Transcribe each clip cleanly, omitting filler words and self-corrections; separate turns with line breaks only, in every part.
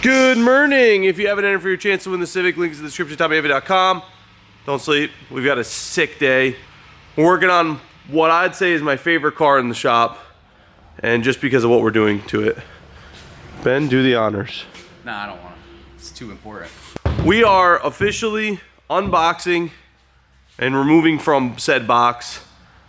Good morning. If you haven't entered for your chance to win the Civic, links in the description, tommyfyeah.com. Don't sleep. We've got a sick day. We're working on what I'd say is my favorite car in the shop, and just because of what we're doing to it. Ben, do the honors.
Nah, I don't want to. It's too important.
We are officially unboxing and removing from said box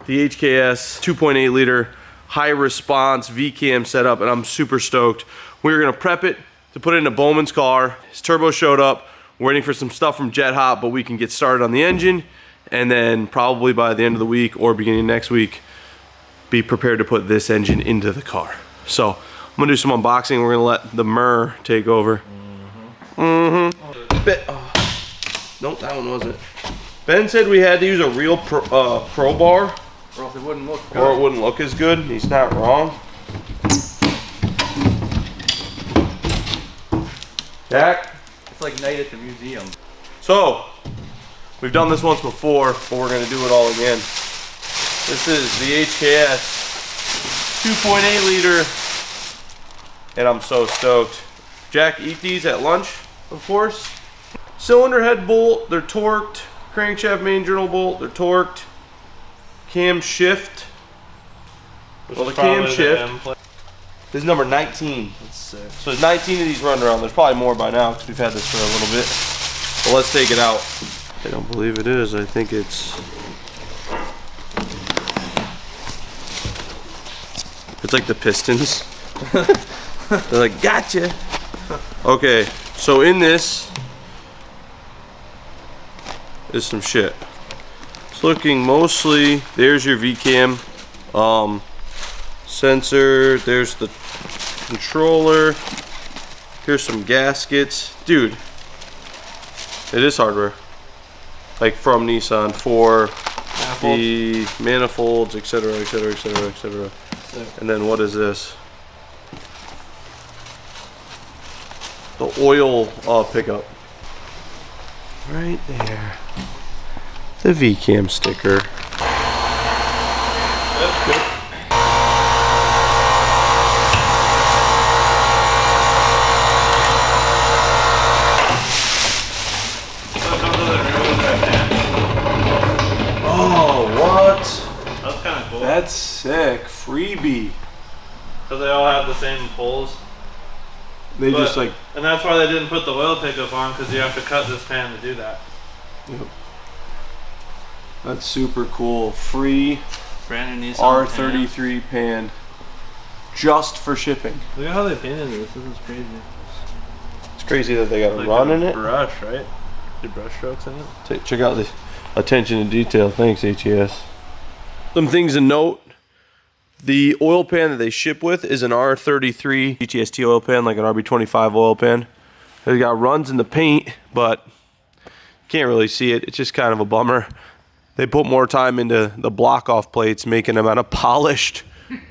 the HKS 2.8 liter high response VCAM setup, and I'm super stoked. We're gonna prep it to put it in a Bowman's car. His turbo showed up. We're waiting for some stuff from Jet Hop, but we can get started on the engine, and then probably by the end of the week or beginning next week, be prepared to put this engine into the car. So I'm gonna do some unboxing. We're gonna let the Mur take over. Nope, that one wasn't. Ben said we had to use a real pro bar,
Or else it wouldn't look good.
or it wouldn't look as good. He's not wrong. Jack?
It's like night at the museum.
So, we've done this once before, but we're gonna do it all again. This is the HKS 2.8 liter, and I'm so stoked. Jack, eat these at lunch, of course. Cylinder head bolt, they're torqued. Crankshaft main journal bolt, they're torqued. Cam shift. Well, the cam shift. This is number 19.
That's sick.
So there's 19 of these running around. There's probably more by now because we've had this for a little bit. But let's take it out. I don't believe it is. I think it's like the Pistons. They're like, gotcha. Okay, so in this is some shit. It's looking mostly, there's your VCAM sensor, there's the controller, here's some gaskets. Dude, it is hardware. Like from Nissan for the manifolds, etc., etc., etc., etc. And then what is this? The oil pickup. Right there. The VCAM sticker. That's good. Oh, what?
That's kind of cool.
That's sick. Freebie.
Because they all have the same poles.
They just like.
And that's why they didn't put the oil pickup on, because you have to cut this pan to do that.
Yep. That's super cool. Free
Brand new Nissan
R33 pan. Just for shipping.
Look at how they painted this. This is crazy.
It's crazy that they got a
Like
run in it.
Brush, right? The brush strokes in it.
Check out the attention to detail. Thanks, HES. Some things to note. The oil pan that they ship with is an R33 GTST oil pan, like an RB25 oil pan. It's got runs in the paint, but can't really see it. It's just kind of a bummer. They put more time into the block off plates, making them out of polished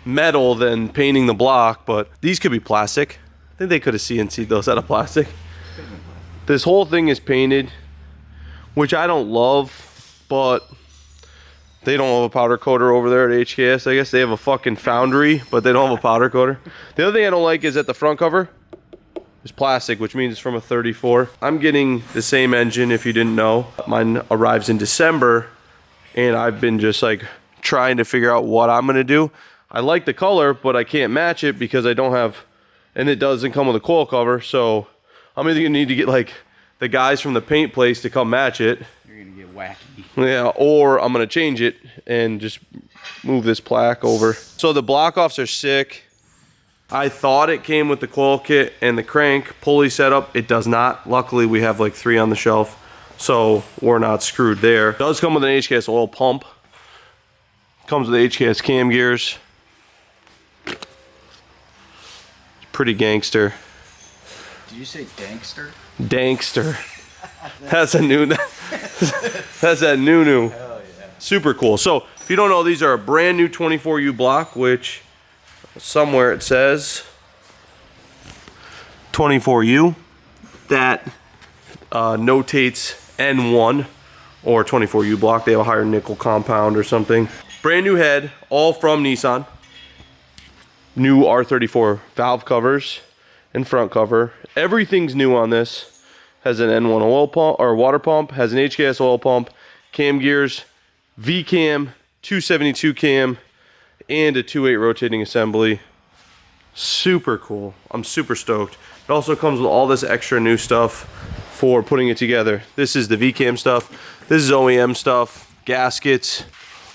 metal than painting the block, but these could be plastic. I think they could have CNC'd those out of plastic. This whole thing is painted, which I don't love, but they don't have a powder coater over there at HKS. I guess they have a fucking foundry, but they don't have a powder coater. The other thing I don't like is that the front cover is plastic, which means it's from a 34. I'm getting the same engine, if you didn't know. Mine arrives in December, and I've been just like trying to figure out what I'm gonna do. I like the color, but I can't match it because I don't have, and it doesn't come with a coil cover, so I'm either gonna need to get like the guys from the paint place to come match it.
You're gonna get wacky.
Yeah, or I'm gonna change it and just move this plaque over. So the block offs are sick. I thought it came with the coil kit and the crank pulley setup. It does not. Luckily, we have like 3 on the shelf, so we're not screwed there. It does come with an HKS oil pump. Comes with the HKS cam gears. Pretty gangster.
Did you say gangster?
Dankster. That's a new. That's that new.
Hell yeah.
Super cool. So if you don't know, these are a brand new 24U block, which somewhere it says 24U. That notates N1 or 24U block. They have a higher nickel compound or something. Brand new head, all from Nissan. New R34 valve covers and front cover. Everything's new on this. Has an N1 oil pump or water pump, has an HKS oil pump, cam gears, V cam, 272 cam, and a 2.8 rotating assembly. Super cool. I'm super stoked. It also comes with all this extra new stuff for putting it together. This is the V cam stuff. This is OEM stuff, gaskets,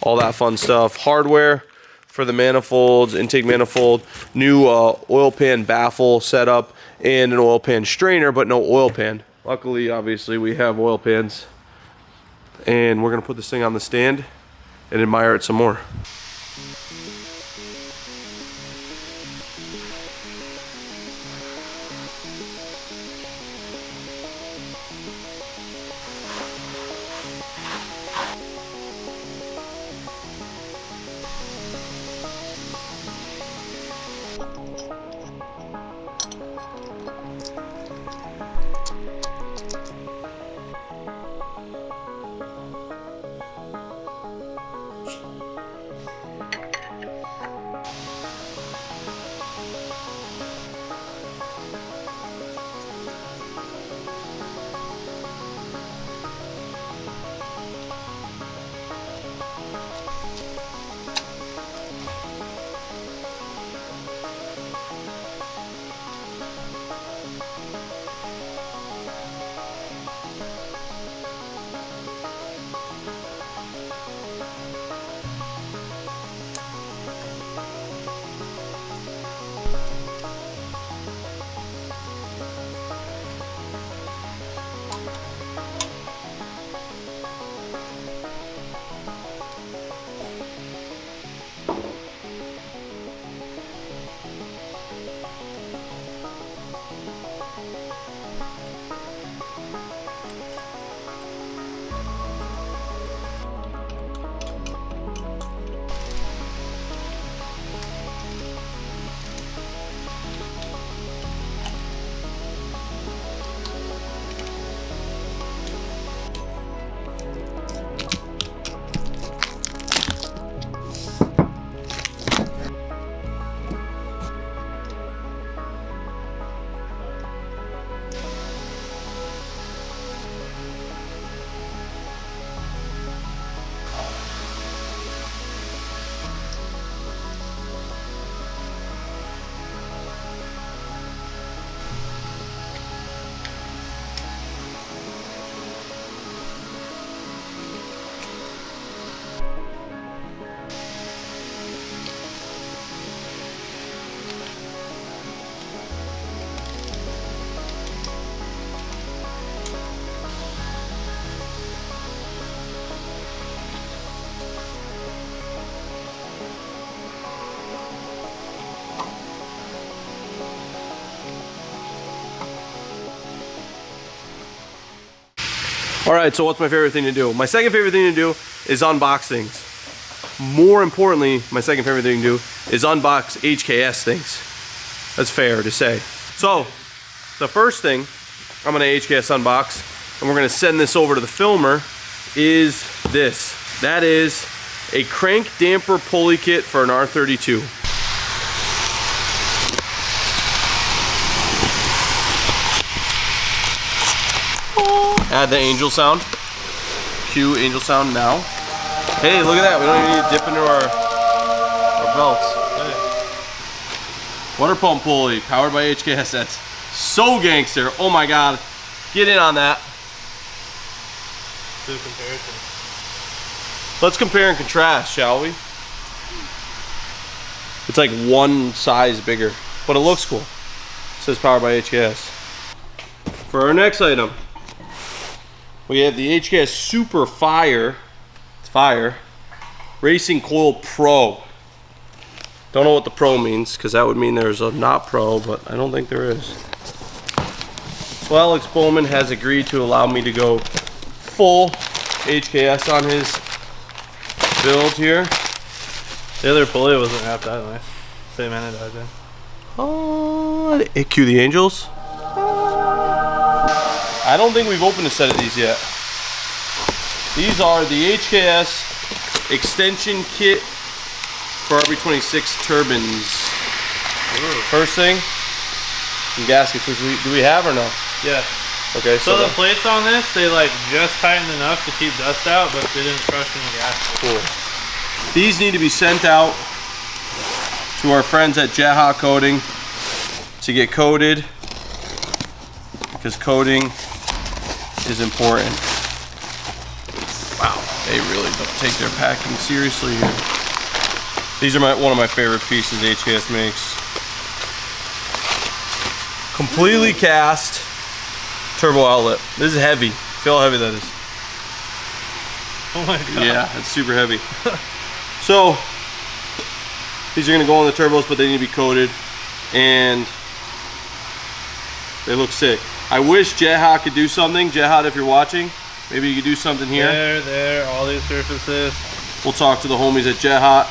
all that fun stuff. Hardware for the manifolds, intake manifold, new oil pan baffle setup, and an oil pan strainer, but no oil pan. Luckily, obviously, we have oil pans. And we're gonna put this thing on the stand and admire it some more. All right, so what's my favorite thing to do? My second favorite thing to do is unbox things. More importantly, my second favorite thing to do is unbox HKS things. That's fair to say. So, the first thing I'm gonna HKS unbox, and we're gonna send this over to the filmer, is this. That is a crank damper pulley kit for an R32. Add the angel sound. Cue angel sound now. Hey, look at that. We don't even need to dip into our belts. Hey. Water pump pulley, powered by HKS. That's so gangster. Oh my God. Get in on that.
Do comparison.
Let's compare and contrast, shall we? It's like one size bigger, but it looks cool. It says powered by HKS. For our next item, we have the HKS Super Fire, it's fire, Racing Coil Pro. Don't know what the Pro means, because that would mean there's a not Pro, but I don't think there is. So Alex Bowman has agreed to allow me to go full HKS on his build here.
The other pulley wasn't wrapped that nice. Same anodizing.
Oh, cue the angels. I don't think we've opened a set of these yet. These are the HKS extension kit for RB26 turbines. Ooh. First thing, some gaskets, which do we have or no?
Yeah.
Okay,
So the plates on this, they like just tightened enough to keep dust out, but they didn't crush any gaskets.
Cool. These need to be sent out to our friends at Jet Hot Coating to get coated, because coating is important. Wow, they really don't take their packing seriously here. These are one of my favorite pieces HKS makes. Completely cast turbo outlet. This is heavy. Feel how heavy that is.
Oh my god.
Yeah, it's super heavy. So these are gonna go on the turbos, but they need to be coated, and they look sick. I wish Jet Hot could do something. Jet Hot, if you're watching, maybe you could do something here.
There, all these surfaces.
We'll talk to the homies at Jet Hot,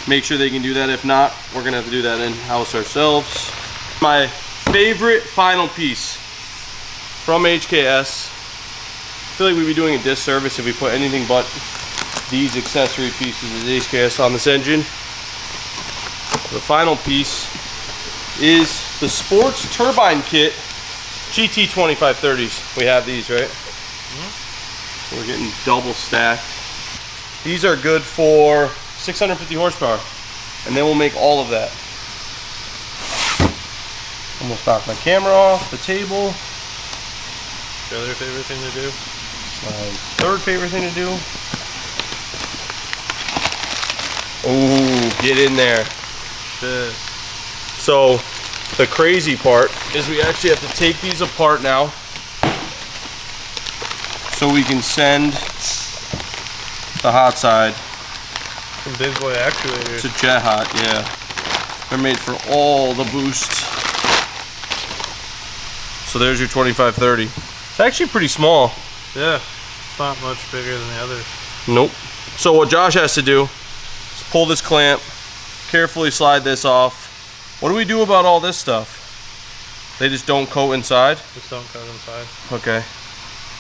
make sure they can do that. If not, we're gonna have to do that in-house ourselves. My favorite final piece from HKS. I feel like we'd be doing a disservice if we put anything but these accessory pieces of HKS on this engine. The final piece is the Sports Turbine Kit GT 2530s. We have these, right? Mm-hmm. We're getting double stacked. These are good for 650 horsepower, and then we'll make all of that. Almost knocked my camera off the table.
Your other favorite thing to do?
My third favorite thing to do. Ooh, get in there.
Shit.
So the crazy part is we actually have to take these apart now so we can send the hot side
Some big boy actuators.
to Jet Hot. Yeah, they're made for all the boost. So there's your 2530. It's actually pretty small.
Yeah, it's not much bigger than the others.
Nope. So what Josh has to do is pull this clamp, carefully slide this off. What do we do about all this stuff? They just don't coat inside?
Just don't cut inside.
Okay.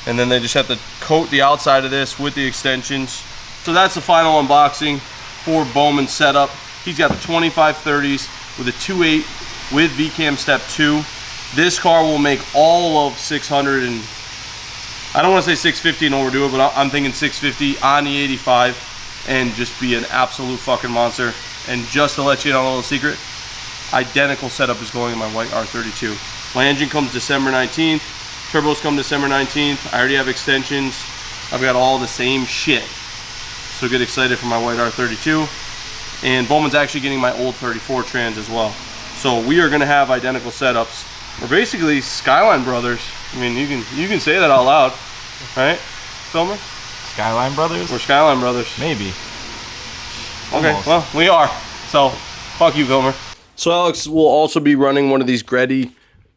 And then they just have to coat the outside of this with the extensions. So that's the final unboxing for Bowman's setup. He's got the 2530s with a 2.8 with VCAM Step 2. This car will make all of 600 and, I don't want to say 650 and overdo it, but I'm thinking 650 on the 85 and just be an absolute fucking monster. And just to let you in on a little secret, identical setup is going in my white R32. My engine comes December 19th. Turbos come December 19th. I already have extensions. I've got all the same shit. So get excited for my white R32. And Bowman's actually getting my old 34 trans as well. So we are gonna have identical setups. We're basically Skyline brothers. I mean, you can say that out loud, right, Filmer?
Skyline Brothers?
We're Skyline brothers.
Maybe.
Okay,
Almost.
well, we are. So, fuck you, Filmer. So Alex will also be running one of these Greddy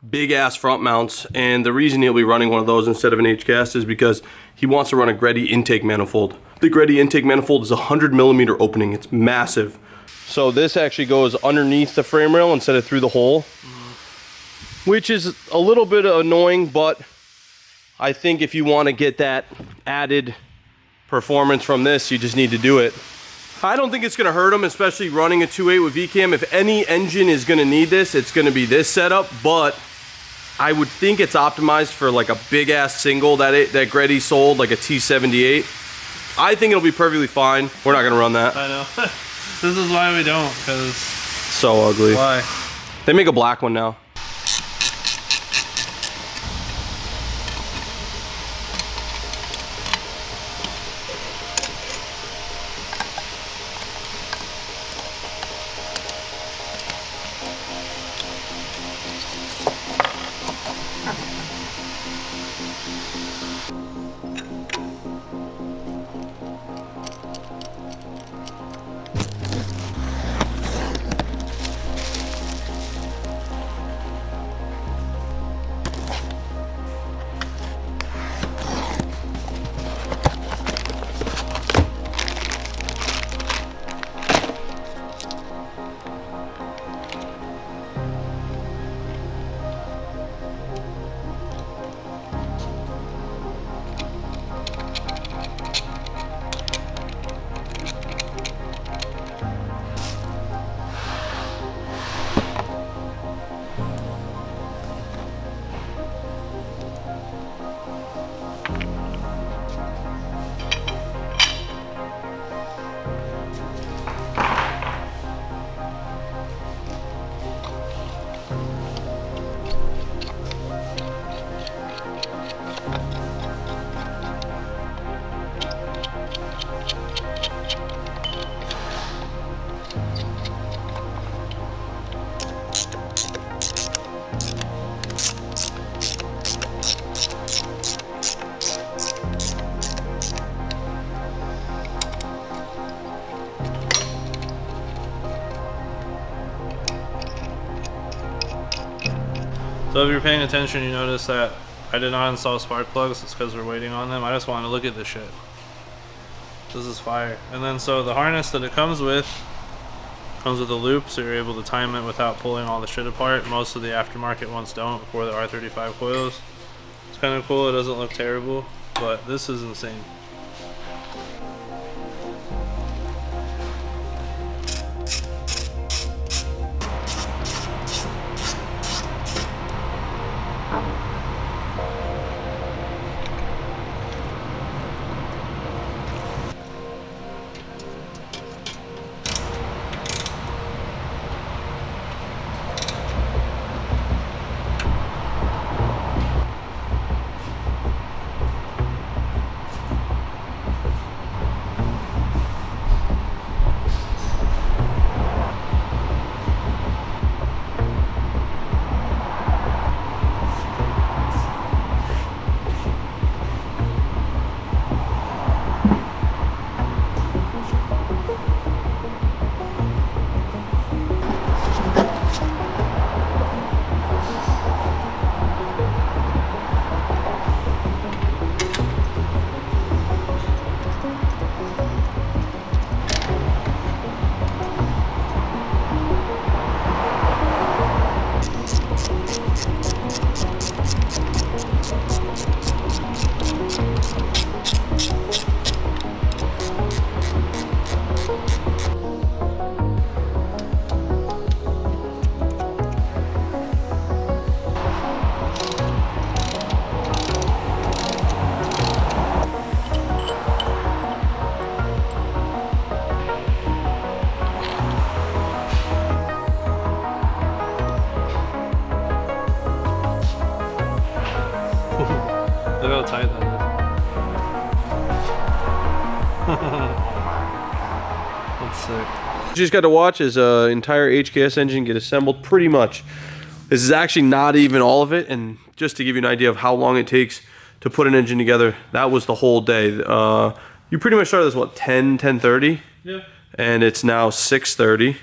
big ass front mounts, and the reason he'll be running one of those instead of an H-cast is because he wants to run a Greddy intake manifold. The Greddy intake manifold is a 100mm opening. It's massive. So this actually goes underneath the frame rail instead of through the hole, which is a little bit annoying, but I think if you want to get that added performance from this, you just need to do it. I don't think it's gonna hurt them, especially running a 2.8 with VCAM. If any engine is gonna need this, it's gonna be this setup, but I would think it's optimized for like a big ass single that Greddy sold, like a T78. I think it'll be perfectly fine. We're not gonna run that.
I know. This is why we don't, because...
So ugly.
Why?
They make a black one now.
So if you're paying attention, you notice that I did not install spark plugs. It's because we're waiting on them. I just wanted to look at this shit. This is fire. And then so the harness that it comes with a loop, so you're able to time it without pulling all the shit apart. Most of the aftermarket ones don't before the R35 coils. It's kind of cool. It doesn't look terrible, but this is insane. Look how tight that is. That's sick.
You just got to watch as an entire HKS engine get assembled pretty much. This is actually not even all of it, and just to give you an idea of how long it takes to put an engine together, that was the whole day. You pretty much started this, what, 10:30?
Yeah.
And it's now 6:30,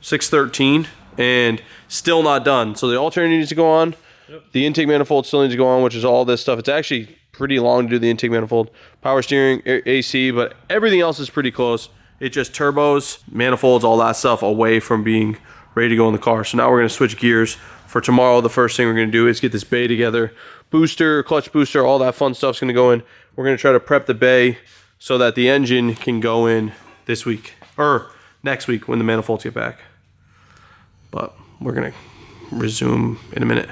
6:13, and still not done. So the alternator needs to go on.
Yep.
The intake manifold still needs to go on, which is all this stuff. It's actually pretty long to do the intake manifold. Power steering, AC, but everything else is pretty close. It's just turbos, manifolds, all that stuff away from being ready to go in the car. So now we're going to switch gears. For tomorrow, the first thing we're going to do is get this bay together. Booster, clutch booster, all that fun stuff's going to go in. We're going to try to prep the bay so that the engine can go in this week, or next week when the manifolds get back. But we're going to resume in a minute.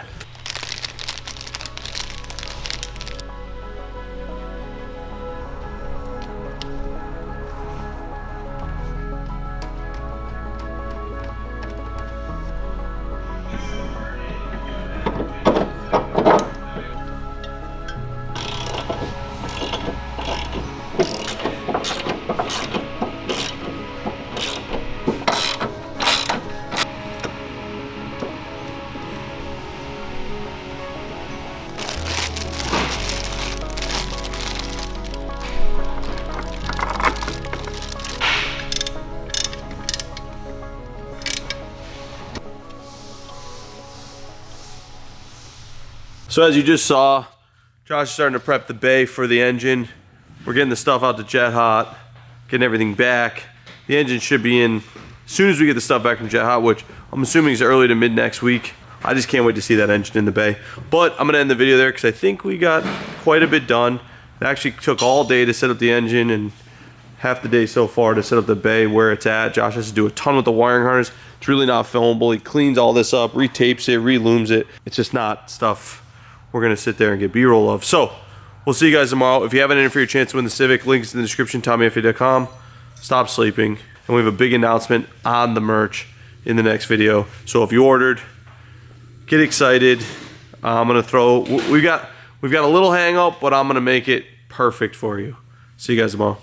So as you just saw, Josh is starting to prep the bay for the engine. We're getting the stuff out to Jet Hot, getting everything back. The engine should be in as soon as we get the stuff back from Jet Hot, which I'm assuming is early to mid next week. I just can't wait to see that engine in the bay. But I'm gonna end the video there because I think we got quite a bit done. It actually took all day to set up the engine and half the day so far to set up the bay where it's at. Josh has to do a ton with the wiring harness. It's really not filmable. He cleans all this up, retapes it, relooms it. It's just not stuff we're gonna sit there and get B-roll of. So we'll see you guys tomorrow. If you haven't entered for your chance to win the Civic, links in the description, tommyfyeah.com. Stop sleeping. And we have a big announcement on the merch in the next video. So if you ordered, get excited. I'm gonna throw, we've got a little hang up, but I'm gonna make it perfect for you. See you guys tomorrow.